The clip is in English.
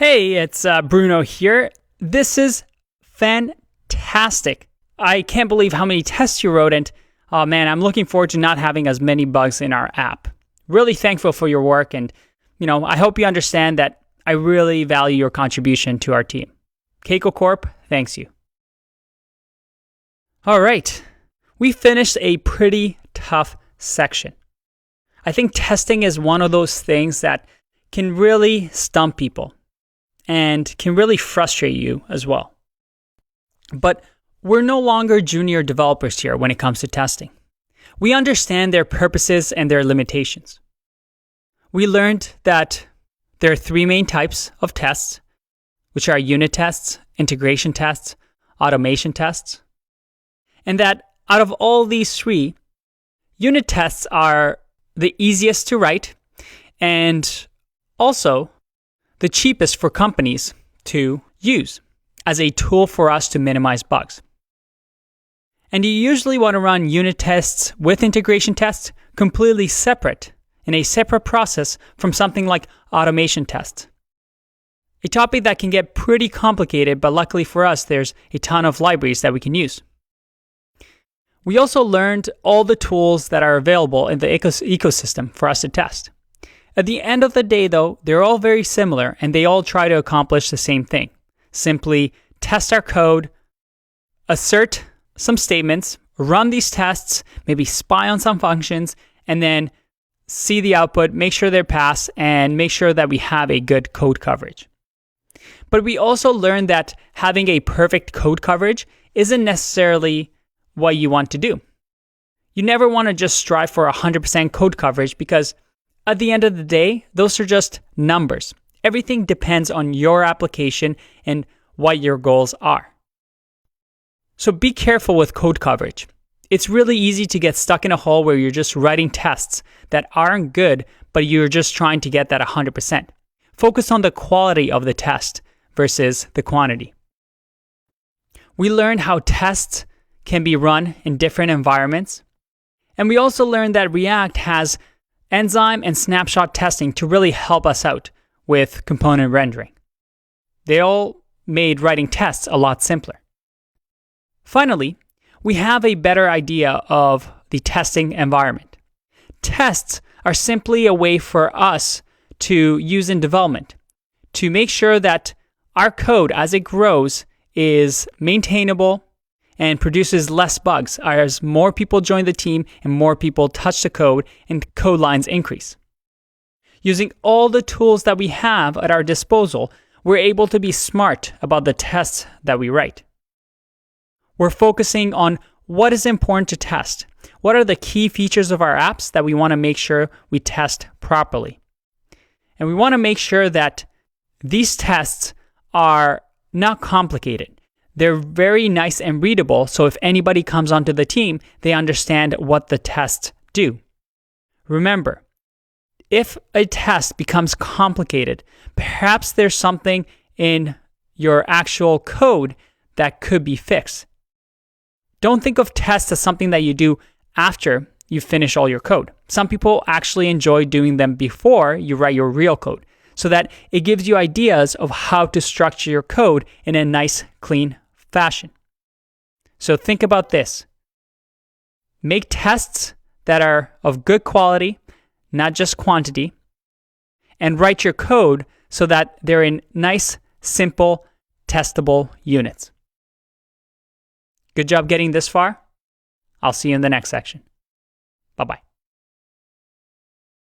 Hey, it's Bruno here. This is fantastic. I can't believe how many tests you wrote, and oh man, I'm looking forward to not having as many bugs in our app. Really thankful for your work, and I hope you understand that I really value your contribution to our team. Keiko Corp thanks you. All right, we finished a pretty tough section. I think testing is one of those things that can really stump people and can really frustrate you as well. But we're no longer junior developers here when it comes to testing. We understand their purposes and their limitations. We learned that there are three main types of tests, which are unit tests, integration tests, automation tests. And that out of all these three, unit tests are the easiest to write and also the cheapest for companies to use as a tool for us to minimize bugs. And you usually want to run unit tests with integration tests completely separate in a separate process from something like automation tests. A topic that can get pretty complicated, but luckily for us, there's a ton of libraries that we can use. We also learned all the tools that are available in the ecosystem for us to test. At the end of the day, though, they're all very similar and they all try to accomplish the same thing. Simply test our code, assert some statements, run these tests, maybe spy on some functions, and then see the output, make sure they're passed, and make sure that we have a good code coverage. But we also learned that having a perfect code coverage isn't necessarily what you want to do. You never want to just strive for 100% code coverage because at the end of the day, those are just numbers. Everything depends on your application and what your goals are. So be careful with code coverage. It's really easy to get stuck in a hole where you're just writing tests that aren't good, but you're just trying to get that 100%. Focus on the quality of the test versus the quantity. We learned how tests can be run in different environments. And we also learned that React has enzyme and snapshot testing to really help us out with component rendering. They all made writing tests a lot simpler. Finally, we have a better idea of the testing environment. Tests are simply a way for us to use in development to make sure that our code as it grows is maintainable and produces less bugs as more people join the team and more people touch the code and code lines increase. Using all the tools that we have at our disposal, we're able to be smart about the tests that we write. We're focusing on what is important to test. What are the key features of our apps that we want to make sure we test properly? And we want to make sure that these tests are not complicated. They're very nice and readable, so if anybody comes onto the team, they understand what the tests do. Remember, if a test becomes complicated, perhaps there's something in your actual code that could be fixed. Don't think of tests as something that you do after you finish all your code. Some people actually enjoy doing them before you write your real code, so that it gives you ideas of how to structure your code in a nice, clean fashion. So think about this. Make tests that are of good quality, not just quantity, and write your code so that they're in nice, simple, testable units. Good job getting this far. I'll see you in the next section. Bye-bye.